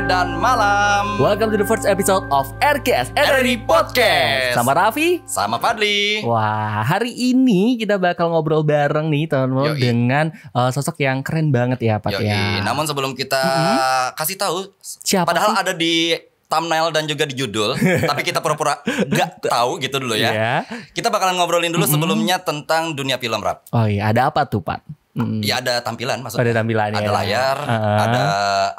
Dan malam. Welcome to the first episode of RKS RRI Podcast. Sama Raffi, sama Fadli. Wah, hari ini kita bakal ngobrol bareng nih teman-teman dengan sosok yang keren banget ya, Pak ya. Namun sebelum kita kasih tahu, siapa padahal sih? ada di thumbnail dan juga di judul, tapi kita pura-pura gak tahu gitu dulu ya. Yeah. Kita bakalan ngobrolin dulu sebelumnya tentang dunia film rap. Oh iya, ada apa tuh, Pak? Ya ada tampilan maksudnya. Ada tampilan ya. Ada layar, ada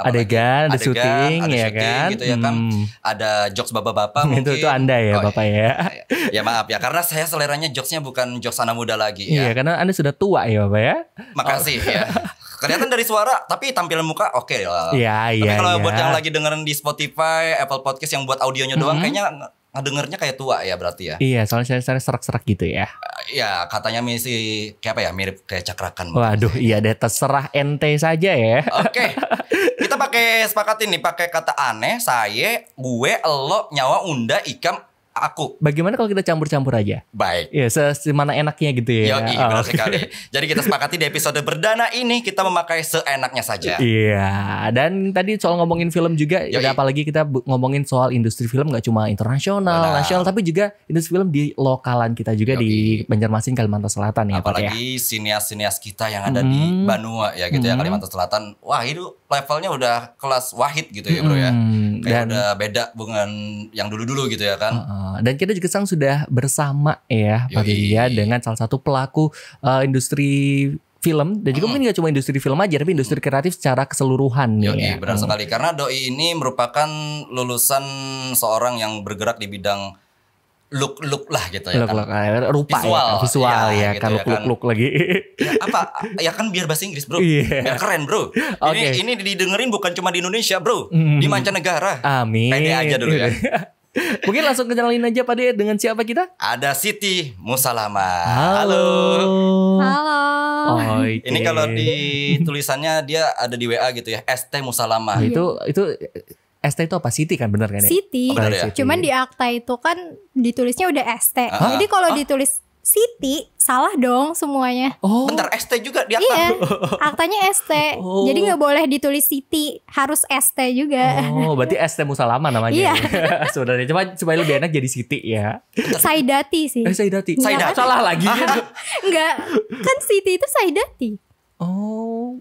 adegan, ada syuting, ada ya syuting kan? gitu ya kan. Ada jokes bapak-bapak mungkin. Itu Anda ya, Bapak ya. Ya maaf ya, karena saya seleranya jokesnya bukan jokes anak muda lagi Iya, ya. karena Anda sudah tua ya, Bapak ya. Makasih ya. Kelihatan dari suara, tapi tampilan muka oke lah. Iya. Tapi kalau buat yang lagi dengerin di Spotify, Apple Podcast yang buat audionya doang, kayaknya ngedengernya kayak tua ya berarti ya. Iya, soalnya saya serak-serak gitu ya. Ya katanya misi kayak apa ya, mirip kayak cakrakan. Waduh, iya deh, terserah ente saja ya. Oke. Kita pakai sepakatin nih, pakai kata aneh, saya, gue, elo, nyawa, unda, ikam, aku. Bagaimana kalau kita campur-campur aja? Baik. Ya, semana enaknya gitu ya. Yoi, benar sekali. Jadi kita sepakati di episode perdana ini kita memakai seenaknya saja. Iya. Dan tadi soal ngomongin film juga, apalagi kita ngomongin soal industri film gak cuma internasional, nasional, tapi juga industri film di lokalan kita juga di Banjarmasin, Kalimantan Selatan ya. Apalagi sinias-sinias kita yang ada di Banua ya gitu ya, Kalimantan Selatan. Wah itu levelnya udah kelas wahid gitu ya bro ya. Kayak udah beda dengan yang dulu-dulu gitu ya kan. Dan kita juga sekarang sudah bersama ya Pak Dia dengan salah satu pelaku industri film dan juga mungkin gak cuma industri film aja tapi industri kreatif secara keseluruhan nih ya. Benar sekali karena Doi ini merupakan lulusan seorang yang bergerak di bidang look lah gitu ya kan. Rupa visual ya gitu kan look lagi. Ya, apa? Ya kan biar bahasa Inggris bro. Biar keren bro. Ini didengerin bukan cuma di Indonesia bro, di mancanegara. Amin. Pede aja dulu ya. Mungkin langsung kenalin aja Pak De dengan siapa kita? Ada Siti Musalama. Halo. Halo. Ini kalau di tulisannya dia ada di WA gitu ya, ST Musalama. Itu ST itu apa? Siti kan benar kan ya? Siti. Ya? Cuman di akta itu kan ditulisnya udah ST. Jadi kalau ditulis Siti salah dong semuanya. Bentar, ST juga di akta. Iya, aktanya ST. Jadi nggak boleh ditulis Siti, harus ST juga. Oh, berarti ST Musalama namanya. Iya. Sebenarnya cuma supaya lebih enak jadi Siti ya. Saidati sih. Saidati. Saidati. Salah lagi. Enggak, kan Siti itu Saidati. Oh,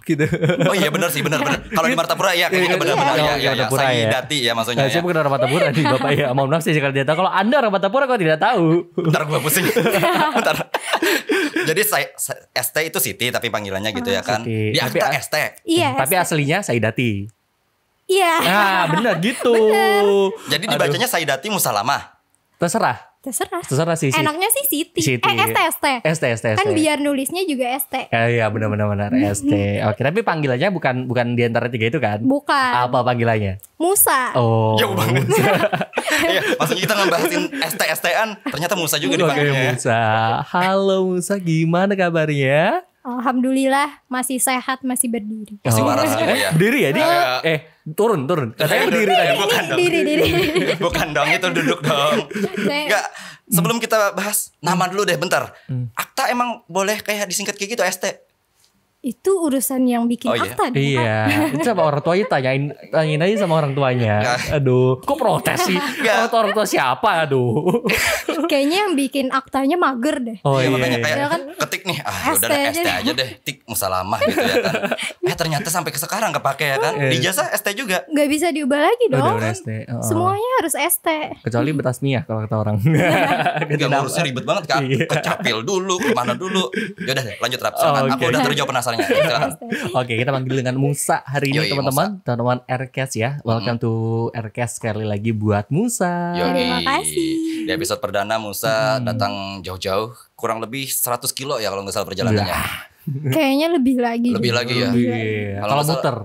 gitu. Oh iya benar sih, benar. Kalau di Martapura ya kayaknya benar-benar ya. Saidati ya maksudnya. Saya bukan orang Martapura nih Bapak ya. Mohon maaf saya kalau tidak tahu. Kalau Anda orang Martapura kok tidak tahu. Bentar gue pusing. Bentar. Jadi ST itu Siti tapi panggilannya gitu ya kan. Siti. Di akta ST. Iya. Tapi aslinya Saidati. Iya. Nah, benar gitu. Jadi dibacanya Saidati Musalama. Terserah sih. Enaknya sih Siti. ST. Kan biar nulisnya juga ST. Iya benar ST. Oke, tapi panggilannya bukan di antara tiga itu kan? Bukan. Apa panggilannya? Musa. Oh. Jauh banget. Iya, maksudnya kita ngebahasin ST-STan, ternyata Musa juga dipanggilnya. Musa. Halo Musa, gimana kabarnya? Alhamdulillah masih sehat, masih berdiri. Masih waras juga ya. Berdiri ya dia? Turun. Katanya berdiri tadi. Bukan dong. Diri. Bukan dong, itu duduk dong. Enggak. Sebelum kita bahas nama dulu deh bentar. Akta emang boleh kayak disingkat kayak gitu ST? Itu urusan yang bikin akta dong. Iya. Itu sama orang tuanya tanyain aja sama orang tuanya. Aduh, kok protes sih? Orang tua siapa? Aduh. Kayaknya yang bikin aktanya mager deh. Oh iya, iya, makanya kayak kan ketik nih, udah deh ST aja deh, tik musalamah gitu ya kan. Ternyata sampai ke sekarang kepake ya kan. Di jasa ST juga. Gak bisa diubah lagi dong. Udah ST. Semuanya harus ST. Kecuali Betasmiyah kalau kata orang. Gak ngurusnya ribet banget Kak. Ke Capil dulu, kemana dulu. Yaudah deh lanjut Rap. Aku udah terjawab penasarannya. Oke, kita panggil dengan Musa hari ini teman-teman. Teman-teman Aircast ya. Welcome to Aircast sekali lagi buat Musa. Terima kasih. Di episode perdana Musa datang jauh-jauh, kurang lebih 100 kilo ya kalau nggak salah perjalanannya. Kayaknya lebih lagi. Lebih lagi ya. Iya.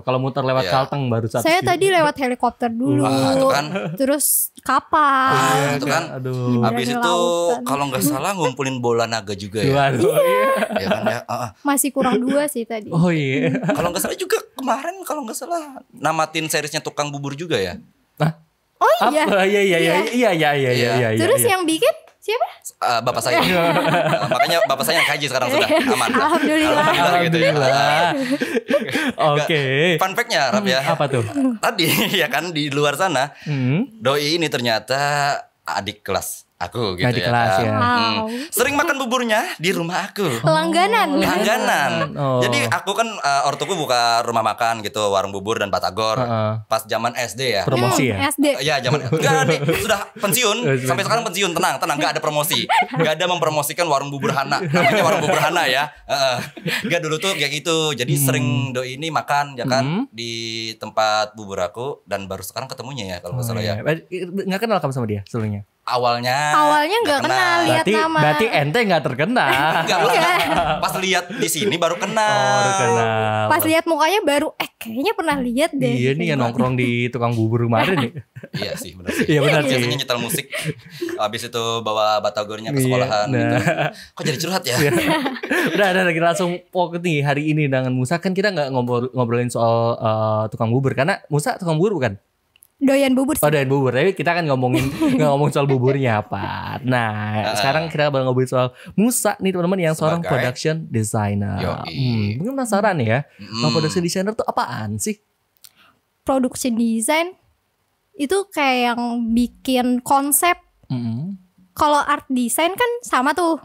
Kalau muter lewat Kalteng baru 100 Saya kilo. tadi lewat helikopter dulu. Itu kan. Terus kapal. Itu kan. Aduh. Habis itu kalau nggak salah ngumpulin bola naga juga ya. Waduh, iya. Ya kan ya. Masih kurang 2 sih tadi. Oh iya. Kalau nggak salah juga kemarin kalau nggak salah namatin seriesnya Tukang Bubur juga ya. Oh iya. Apa? Iya. Terus yang bikin siapa? Bapak saya. Makanya bapak saya yang kaji sekarang sudah aman. Alhamdulillah. Gitu ya. Oke. Fun fact-nya Rap ya. Apa tuh? Tadi ya kan di luar sana doi ini ternyata adik kelas aku gitu Adik ya. kelas ya. Wow. Sering makan buburnya di rumah aku. Langganan. Oh. Jadi aku kan ortuku buka rumah makan gitu, warung bubur dan batagor. Pas zaman SD ya. Promosi ya? SD. Iya zaman enggak nih, sudah pensiun sampai sekarang pensiun tenang enggak ada promosi enggak ada mempromosikan warung bubur Hana namanya warung bubur Hana ya enggak dulu tuh kayak gitu jadi sering doi ini makan ya kan di tempat bubur aku dan baru sekarang ketemunya ya kalau nggak salah ya Nggak kenal kamu sama dia sebelumnya? awalnya nggak kenal lihat nama. Berarti ente nggak terkenal. Pas lihat di sini baru kenal. Baru kenal. Pas lihat mukanya baru kayaknya pernah lihat deh. Iya nih yang nongkrong di tukang bubur kemarin nih. Iya sih benar sih. Iya benar sih. Biasanya nyetel musik habis itu bawa batagornya ke sekolahan gitu. Kok jadi curhat ya? Udah kita langsung fokus nih hari ini dengan Musa. Kan kita nggak ngobrolin soal tukang bubur karena Musa tukang bubur bukan? Doyan bubur sih. Oh doyan bubur, tapi kita kan nggak ngomong soal buburnya apa. Nah sekarang kita bakal ngobrolin soal Musa nih teman-teman yang seorang production designer. Mungkin penasaran nih ya, production designer tuh apaan sih? Production design itu kayak yang bikin konsep. Kalau art design kan sama tuh,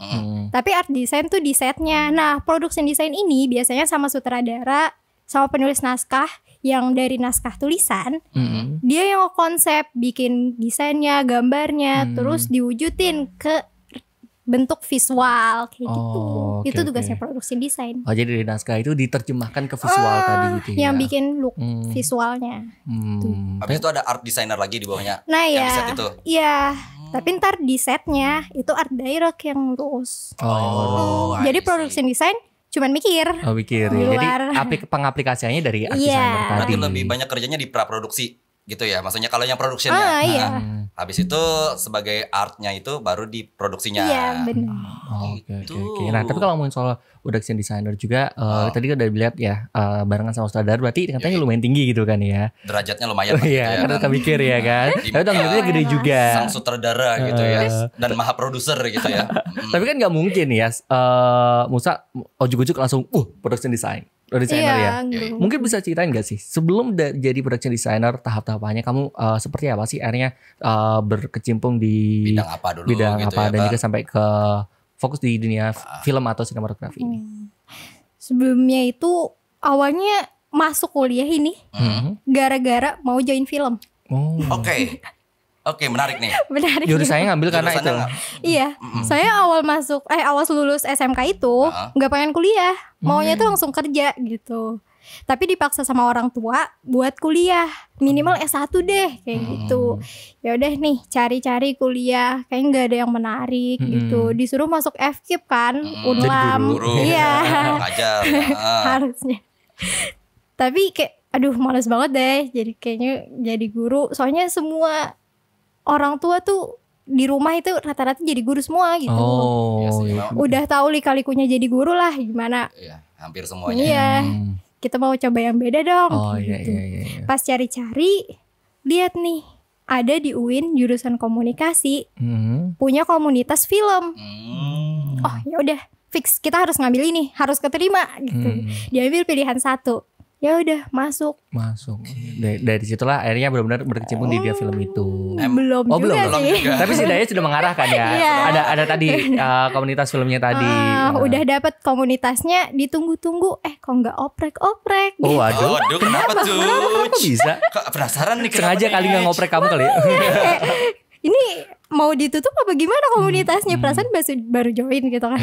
tapi art design tuh di setnya. Nah production design ini biasanya sama sutradara, sama penulis naskah yang dari naskah tulisan, dia yang konsep bikin desainnya, gambarnya, terus diwujudin ke bentuk visual kayak gitu. Itu tugasnya produksi desain. Oh jadi dari naskah itu diterjemahkan ke visual tadi gitu ya. Yang bikin look visualnya. Habis itu ada art designer lagi di bawahnya. Nah yang ya, di set itu. iya. Tapi ntar di setnya itu art direct yang ngurus. Jadi production design cuman mikir. Mikir. Jadi pengaplikasiannya dari art designer tadi. Berarti lebih banyak kerjanya di praproduksi gitu ya. Maksudnya kalau yang productionnya. Iya. Habis itu sebagai artnya itu baru di produksinya. Iya benar. Oke. Nah tapi kalau ngomongin soal production designer juga tadi kan udah dilihat ya barengan sama sutradara berarti katanya lumayan tinggi gitu kan ya. Derajatnya lumayan. Iya karena kita mikir ya kan. Tapi tanggungnya gede juga. Sang sutradara gitu ya. Dan maha produser gitu ya. Tapi kan nggak mungkin ya Musa ujuk-ujuk langsung production designer ya. Mungkin bisa ceritain gak sih sebelum jadi production designer tahap-tahapannya kamu seperti apa sih akhirnya berkecimpung di bidang apa dulu gitu apa ya, dan juga sampai ke fokus di dunia film atau sinematografi ini. Sebelumnya itu awalnya masuk kuliah ini gara-gara mau join film. Oke, menarik nih. Menarik. Jurusannya ngambil karena itu. Iya, saya awal lulus SMK itu nggak pengen kuliah, maunya tuh langsung kerja gitu. Tapi dipaksa sama orang tua buat kuliah, minimal S1 deh kayak gitu. Ya udah nih cari-cari kuliah, kayak nggak ada yang menarik gitu. Disuruh masuk FKIP kan, Unlam. Iya. Ngajar. Harusnya. Tapi kayak aduh males banget deh. Jadi kayaknya jadi guru. Soalnya semua orang tua tuh di rumah itu rata-rata jadi guru semua gitu. Udah tahu lika-likunya jadi guru lah gimana. Iya, hampir semuanya. Iya. Kita mau coba yang beda dong. Gitu. Iya. Pas cari-cari, lihat nih, ada di UIN jurusan komunikasi, punya komunitas film. Oh ya udah, fix kita harus ngambil ini, harus keterima gitu. Diambil pilihan satu. ya udah masuk. Dari situlah akhirnya benar-benar berkecimpung di dia film itu. Belum sih. Tapi si Daya sudah mengarahkan ya. Ada tadi komunitas filmnya tadi. Udah dapat komunitasnya, ditunggu-tunggu kok nggak oprek. Oh waduh, kenapa tuh? Kok bisa? Penasaran nih. Sengaja kali nggak ngoprek kamu kali ya. Ini mau ditutup apa gimana komunitasnya? Perasaan baru join gitu kan.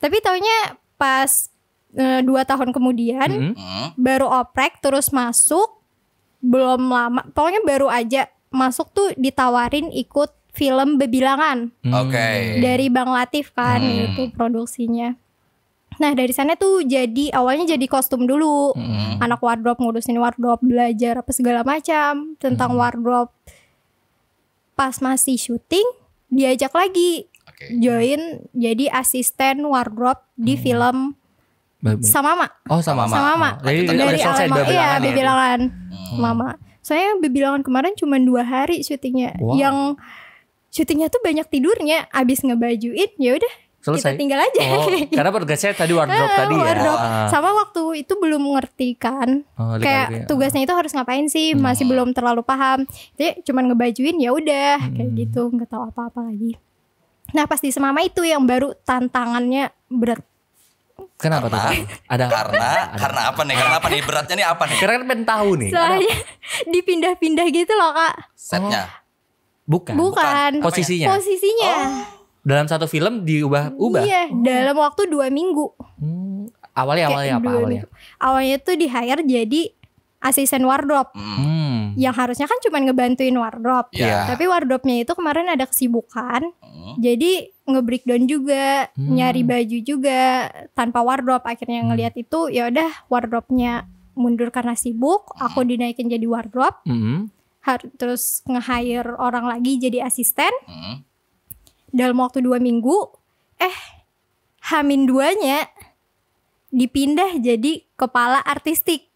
Tapi taunya pas 2 tahun kemudian baru oprek, terus masuk, belum lama, pokoknya baru aja masuk tuh ditawarin ikut film Bebilangan. Dari Bang Latif kan, itu produksinya. Nah dari sana tuh awalnya jadi kostum dulu, anak wardrobe, ngurusin wardrobe, belajar apa segala macam tentang wardrobe. Pas masih syuting diajak lagi join jadi asisten wardrobe di film Sama Mama. Sama Mama. Dari Alma, Bebilangan. Mama. Soalnya Bebilangan kemarin cuma 2 hari syutingnya. Yang syutingnya tuh banyak tidurnya. Abis ngebajuin, ya udah kita tinggal aja. Karena tugasnya tadi wardrobe tadi wardrobe. Sama waktu itu belum ngerti kan. Kayak tugasnya itu harus ngapain sih? Masih belum terlalu paham. Jadi cuma ngebajuin, ya udah kayak gitu, nggak tahu apa-apa lagi. Nah pas di Semama itu yang baru tantangannya berat. Kenapa tuh? Karena apa nih? Beratnya nih apa nih? Karena kan pengen tahu nih. Soalnya dipindah-pindah gitu loh Kak. Setnya? Bukan. Posisinya. Dalam satu film diubah? Iya, dalam waktu 2 minggu. Awalnya apa? Awalnya tuh di hire jadi asisten wardrobe. Yang harusnya kan cuma ngebantuin wardrobe. Tapi wardrobe-nya itu kemarin ada kesibukan. Jadi nge-breakdown juga, nyari baju juga tanpa wardrobe. Akhirnya ngelihat itu, ya udah wardrobe-nya mundur karena sibuk, aku dinaikin jadi wardrobe. Terus nge-hire orang lagi jadi asisten. Dalam waktu 2 minggu, H-2-nya dipindah jadi kepala artistik.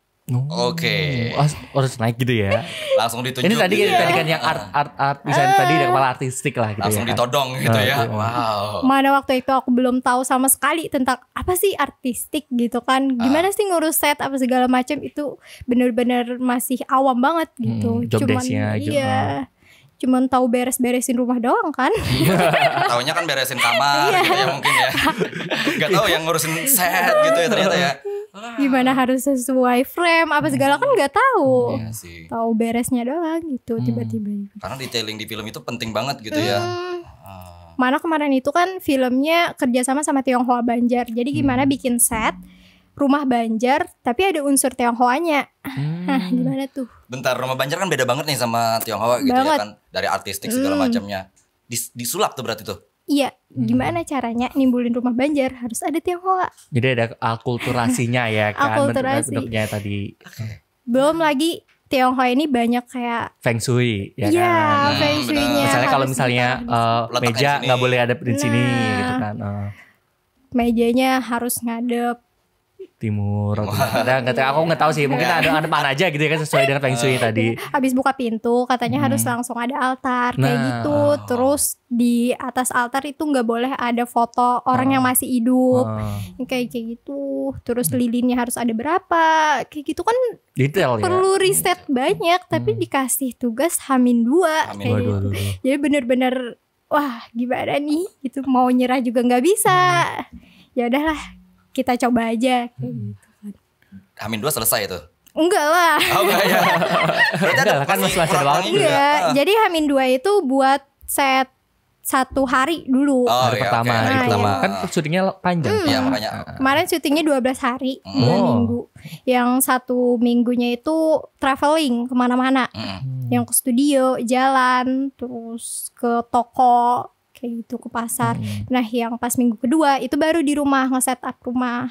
Harus naik gitu ya. Langsung ditunjuk. Ini tadi kan yang art desain tadi kepala artistik lah gitu. Langsung ditodong gitu ya. Wow. Mana waktu itu aku belum tahu sama sekali tentang apa sih artistik gitu kan. Gimana sih ngurus set apa segala macam, itu benar-benar masih awam banget gitu. Cuman tahu beres-beresin rumah doang kan. Taunya kan beresin kamar gitu ya mungkin ya. Gak tahu yang ngurusin set gitu ya ternyata ya. Gimana harus sesuai frame apa segala kan gak tahu. Tahu beresnya doang gitu tiba-tiba. Karena detailing di film itu penting banget gitu ya. Mana kemarin itu kan filmnya kerjasama sama Tionghoa Banjar. Jadi gimana bikin set rumah Banjar tapi ada unsur Tionghoanya. Nah gimana tuh? Bentar, rumah Banjar kan beda banget nih sama Tionghoa gitu ya kan. Dari artistik segala macamnya. Disulap tuh berarti tuh. Iya, gimana caranya nimbulin rumah Banjar? Harus ada Tionghoa. Jadi ada akulturasinya ya kan. Bentuknya tadi. Belum lagi Tionghoa ini banyak kayak Feng Shui ya kan. Feng Shui-nya. Misalnya kalau misalnya meja nggak boleh ada di sini gitu kan. Mejanya harus ngadep timur atau aku nggak tahu sih, mungkin ada mana aja gitu ya kan, sesuai dengan Feng Shui tadi. Habis buka pintu katanya harus langsung ada altar kayak gitu. Terus di atas altar itu nggak boleh ada foto orang yang masih hidup kayak gitu. Terus lilinnya harus ada berapa kayak gitu kan, detail perlu riset banyak. Tapi dikasih tugas H-2 kayak gitu. Jadi bener-bener wah gimana nih gitu, mau nyerah juga nggak bisa. Ya udahlah kita coba aja kayak gitu kan. H-2 selesai itu? Enggak lah. Enggak ya. Enggak lah kan masih ada waktu. Enggak. Jadi H-2 itu buat set 1 hari dulu. Hari pertama. Kan syutingnya panjang. Iya makanya. Kemarin syutingnya 12 hari 2 minggu. Yang 1 minggunya itu traveling kemana-mana. Yang ke studio, jalan, terus ke toko kayak gitu, ke pasar. Nah yang pas minggu kedua itu baru di rumah, nge-set up rumah.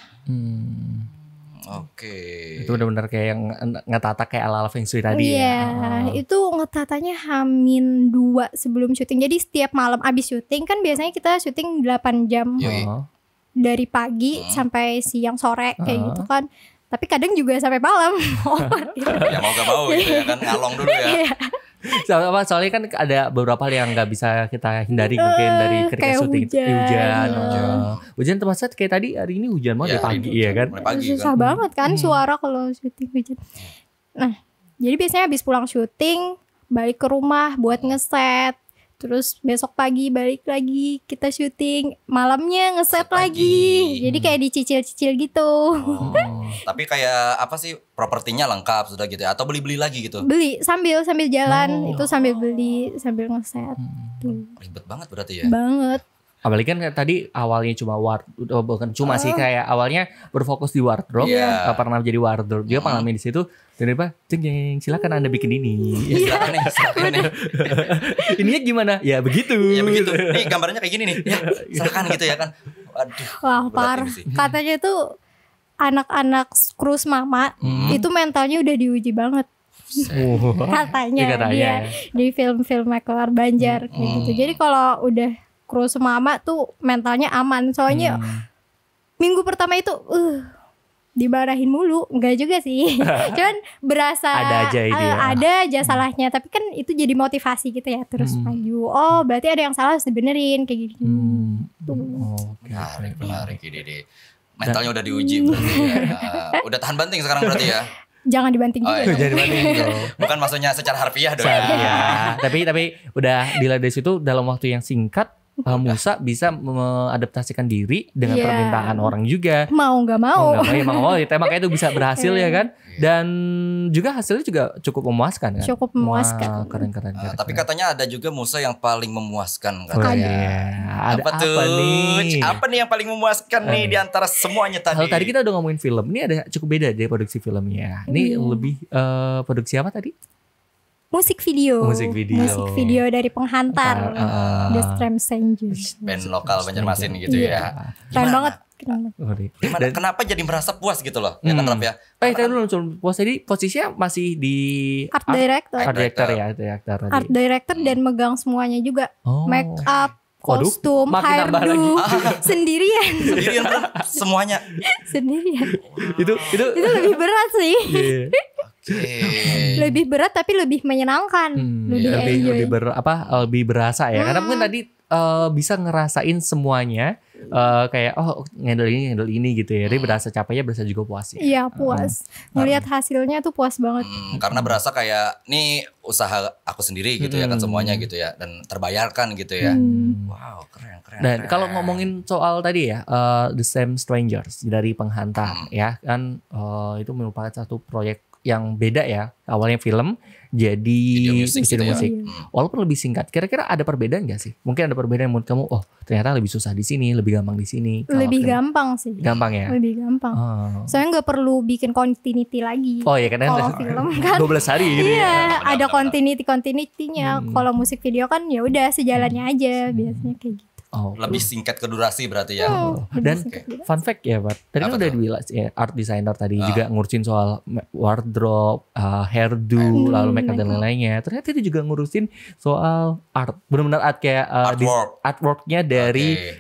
Itu benar-benar kayak yang ngetata kayak ala-ala Feng Shui tadi ya. Itu ngetatanya H-2 sebelum syuting. Jadi setiap malam abis syuting kan biasanya kita syuting 8 jam. Dari pagi sampai siang sore kayak gitu kan. Tapi kadang juga sampai malam. Ya mau gak mau gitu ya kan, ngalong dulu ya. Soalnya kan ada beberapa hal yang nggak bisa kita hindari mungkin dari ketika syuting. Hujan. Hujan termasuk kayak tadi hari ini hujan banget pagi ya kan. Susah banget kan suara kalau syuting hujan. Nah, jadi biasanya habis pulang syuting balik ke rumah buat ngeset. Terus besok pagi balik lagi kita syuting, malamnya ngeset lagi. Jadi kayak dicicil-cicil gitu. Tapi kayak apa sih, propertinya lengkap sudah gitu ya? Atau beli-beli lagi gitu? Beli sambil jalan, itu sambil beli sambil ngeset. Ribet banget berarti ya? Banget. Apalagi kan tadi awalnya cuma bukan cuma sih, kayak awalnya berfokus di wardrobe, pernah jadi wardrobe, dia pengalaman di situ. Tiba-tiba, jeng, silakan Anda bikin ini. Silakan nih. Ininya gimana? Ya begitu. Ya begitu. Nih gambarnya kayak gini nih. Ya, silakan gitu ya kan. Waduh. Wah, parah. Katanya tuh anak-anak Cruise Mama itu mentalnya udah diuji banget. Katanya dia di film-film Keluar Banjar gitu. Jadi kalau udah Cruise Mama tuh mentalnya aman. Soalnya minggu pertama itu dimarahin mulu. Enggak juga sih. Cuman berasa ada aja salahnya. Tapi kan itu jadi motivasi gitu ya. Terus maju. Oh berarti ada yang salah harus dibenerin kayak gitu. Menarik ini. Mentalnya udah diuji berarti ya. Udah tahan banting sekarang berarti ya. Jangan dibanting juga. Jangan dibanting dong. Bukan maksudnya secara harfiah dong. Ya. Tapi udah dilihat dari situ dalam waktu yang singkat Musa bisa mengadaptasikan diri dengan permintaan orang juga. Mau nggak mau. Makanya itu bisa berhasil ya kan. Dan juga hasilnya juga cukup memuaskan kan. Cukup memuaskan. Keren. Tapi katanya ada juga Musa yang paling memuaskan kan. Apa nih? Apa nih yang paling memuaskan nih di antara semuanya tadi? Kalau tadi kita udah ngomongin film, ini ada cukup beda deh produksi filmnya. Ini lebih produksi apa tadi? Musik video dari Penghantar, The Strangers, band lokal Banjarmasin gitu ya. Keren banget. Kenapa jadi merasa puas gitu loh? Ya kan Raf ya? Tadi dulu puas, jadi posisinya masih di art director Art director dan megang semuanya juga. Make up, kostum, hairdo, sendirian semuanya. Sendirian. Itu lebih berat sih. Lebih berat tapi lebih menyenangkan, lebih berasa ya. Karena mungkin tadi bisa ngerasain semuanya, kayak handle ini gitu ya. Jadi berasa capeknya, berasa juga puas ya. Iya puas. Ngelihat hasilnya tuh puas banget. Karena berasa kayak nih usaha aku sendiri gitu ya kan, semuanya gitu ya, dan terbayarkan gitu ya. Wow, keren. Dan kalau ngomongin soal tadi ya, The Strangers dari Penghantar ya kan, itu merupakan satu proyek yang beda ya. Awalnya film jadi video musik. Walaupun lebih singkat. Kira-kira ada perbedaan gak sih? Mungkin ada perbedaan menurut kamu, ternyata lebih susah di sini, lebih gampang di sini. Lebih gampang sih. Gampang ya? Lebih gampang. Soalnya gak perlu bikin continuity lagi. Oh iya, karena kalau film kan 12 hari gitu ya. Ada continuity-nya. Kalau musik video kan ya udah sejalannya aja biasanya kayak gitu. Lebih singkat ke durasi berarti ya. Dan fun fact ya, Pak. Tadi kan udah dibilang ya, art designer tadi juga ngurusin soal wardrobe, hairdo, lalu makeup dan lain-lainnya. Ternyata dia juga ngurusin soal art. Benar-benar art kayak artworknya dari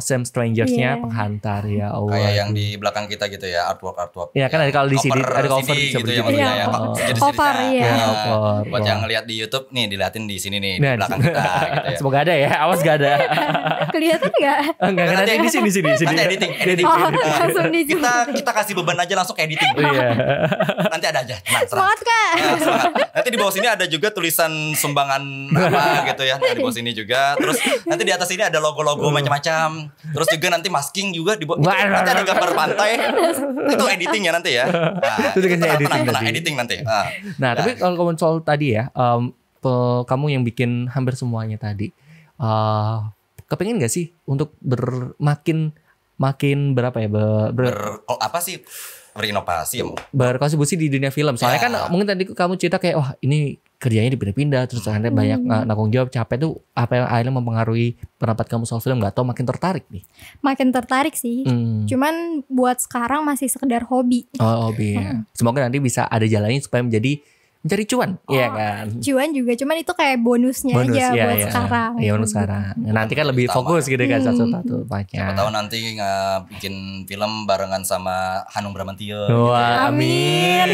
Strangers-nya Penghantar ya. Kayak yang di belakang kita gitu ya, artwork. Ya kan kalau di sini ada cover gitu ya maksudnya ya. Cover ya. Buat yang ngeliat di YouTube nih, diliatin di sini nih, di belakang kita gitu ya. Semoga ada ya, awas gak ada. Kelihatan nggak? Enggak, nanti di sini. Nanti editing. Langsung di kita kasih beban aja langsung ke editing. Nanti ada aja. Semangat Kak. Nanti di bawah sini ada juga tulisan sumbangan apa gitu ya. Nah, di bawah sini juga. Terus nanti di atas ini ada logo-logo macam-macam. Terus juga nanti masking juga di bawah. Nanti ada gambar pantai. Itu editing ya nanti ya. Nah, itu tenang, editing nanti. Nah, tapi kalau ngomong soal tadi ya, kamu yang bikin hampir semuanya tadi. Kepengen gak sih untuk makin berapa ya berinovasi berkontribusi di dunia film. Soalnya kan mungkin tadi kamu cerita kayak ini kerjanya dipindah-pindah terus akhirnya banyak nanggung jawab, capek tuh apa yang akhirnya mempengaruhi pendapat kamu soal film, gak tau makin tertarik nih? Makin tertarik sih. Cuman buat sekarang masih sekedar hobi. Hobi ya. Semoga nanti bisa ada jalannya supaya menjadi mencari cuan, iya kan? Cuan juga, cuman itu kayak bonusnya aja buat sekarang. Iya, bonus sekarang. Nanti kan lebih fokus gitu kan satu-satu banyak. Siapa tahu nanti bikin film barengan sama Hanung Bramantyo. Wah, amin.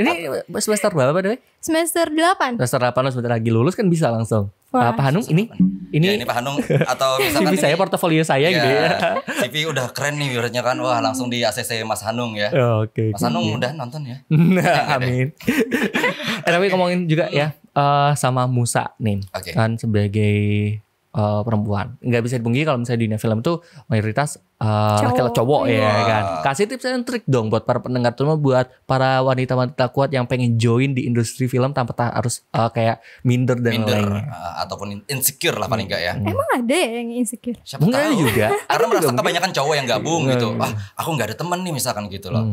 Ini semester berapa deh? Semester 8. Semester 8 sebentar lagi lulus kan bisa langsung. Pak Hanung ini ya, ini Pak Hanung atau misalkan CV saya, portofolio saya gitu ya. CV udah keren nih ibaratnya kan. Wah, langsung di ACC Mas Hanung ya. Oke. Mas Hanung udah nonton ya. Amin. Tapi ngomongin juga ya sama Musa nih. Kan sebagai perempuan, nggak bisa dipungkiri kalau misalnya di dunia film itu mayoritas laki-laki cowok ya kan. Kasih tips dan trik dong buat para pendengar, terutama buat para wanita-wanita kuat yang pengen join di industri film tanpa harus kayak minder dan lainnya, ataupun insecure lah paling enggak ya. Emang ada ya yang insecure? Siapa tahu juga. Karena merasa kebanyakan cowok yang gabung gitu. Aku nggak ada temen nih misalkan gitu loh.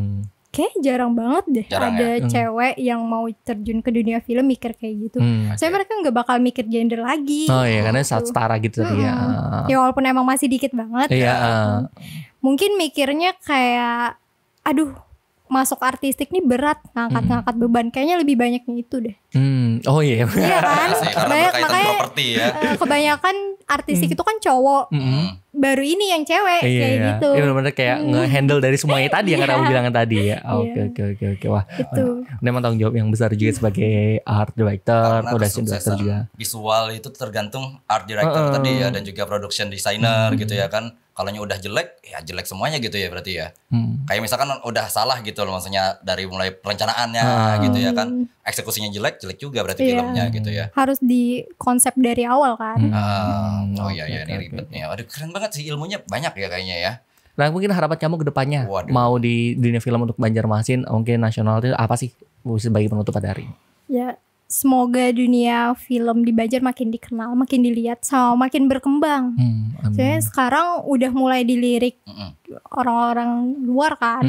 Kayak jarang banget deh ada cewek yang mau terjun ke dunia film mikir kayak gitu. Saya mereka nggak bakal mikir gender lagi. Oh iya, karena saat setara gitu tadi ya. Ya walaupun emang masih dikit banget. Iya. Mungkin mikirnya kayak, aduh, masuk artistik nih berat, ngangkat beban. Kayaknya lebih banyaknya itu deh. Oh iya. Iya kan? Karena berkaitan properti ya. Kebanyakan artistik itu kan cowok. Baru ini yang cewek kayak gitu. Iya benar-benar kayak nge-handle dari semuanya tadi yang kamu bilang tadi ya. Oke. Wah. Itu. Memang tanggung jawab yang besar juga sebagai art director, production director juga. Visual itu tergantung art director tadi ya, dan juga production designer gitu ya kan. Kalau udah jelek, ya jelek semuanya gitu ya berarti ya. Kayak misalkan udah salah gitu loh, maksudnya dari mulai perencanaannya gitu ya kan. Eksekusinya jelek juga berarti filmnya gitu ya. Harus di konsep dari awal kan. Oh iya ini ribetnya. Aduh keren banget sih, ilmunya banyak ya kayaknya ya. Nah mungkin harapan kamu ke depannya mau di dunia film untuk Banjarmasin, mungkin nasional itu apa sih sebagai penutup pada hari ini? Ya semoga dunia film di Banjar makin dikenal, makin dilihat, sama makin berkembang. Saya sekarang udah mulai dilirik orang-orang luar kan.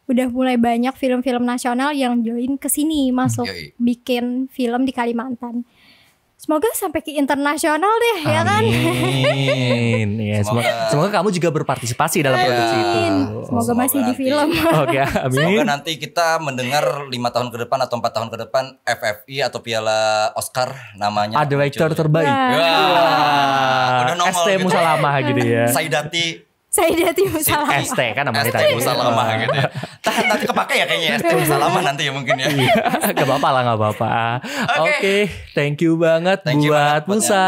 Udah mulai banyak film-film nasional yang join ke sini, masuk bikin film di Kalimantan. Semoga sampai ke internasional deh. Ya kan. Amin. Ya, semoga kamu juga berpartisipasi dalam produksi itu. Semoga masih di film. Oke, amin. Semoga nanti kita mendengar 5 tahun ke depan atau 4 tahun ke depan FFI atau Piala Oscar namanya director terbaik. Udah nongol ST gitu. Musalamah gitu ya. Saidati Musalamah. ST kan namanya ST Musalamah gitu ya. Nanti kepake ya kayaknya ST Musalamah nanti ya mungkin ya. Gak apa-apa. Oke, thank you banget buat Musa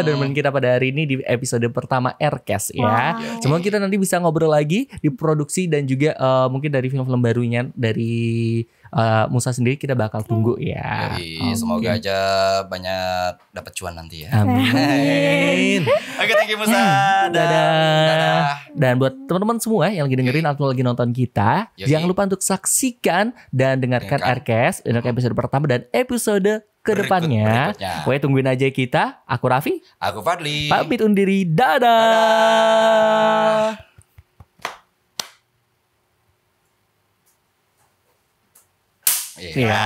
dan teman kita pada hari ini di episode pertama Aircast ya. Semoga kita nanti bisa ngobrol lagi di produksi dan juga mungkin dari film-film barunya dari Musa sendiri kita bakal tunggu ya. Semoga aja banyak dapat cuan nanti ya. Amin. Oke, thank you Musa. Dadah. Dan buat teman-teman semua yang lagi dengerin atau lagi nonton kita, jangan lupa untuk saksikan dan dengarkan Aircast untuk episode pertama dan episode kedepannya. Pokoknya tungguin aja kita. Aku Raffi. Aku Fadli. Pamit undur diri. Dadah. Iya.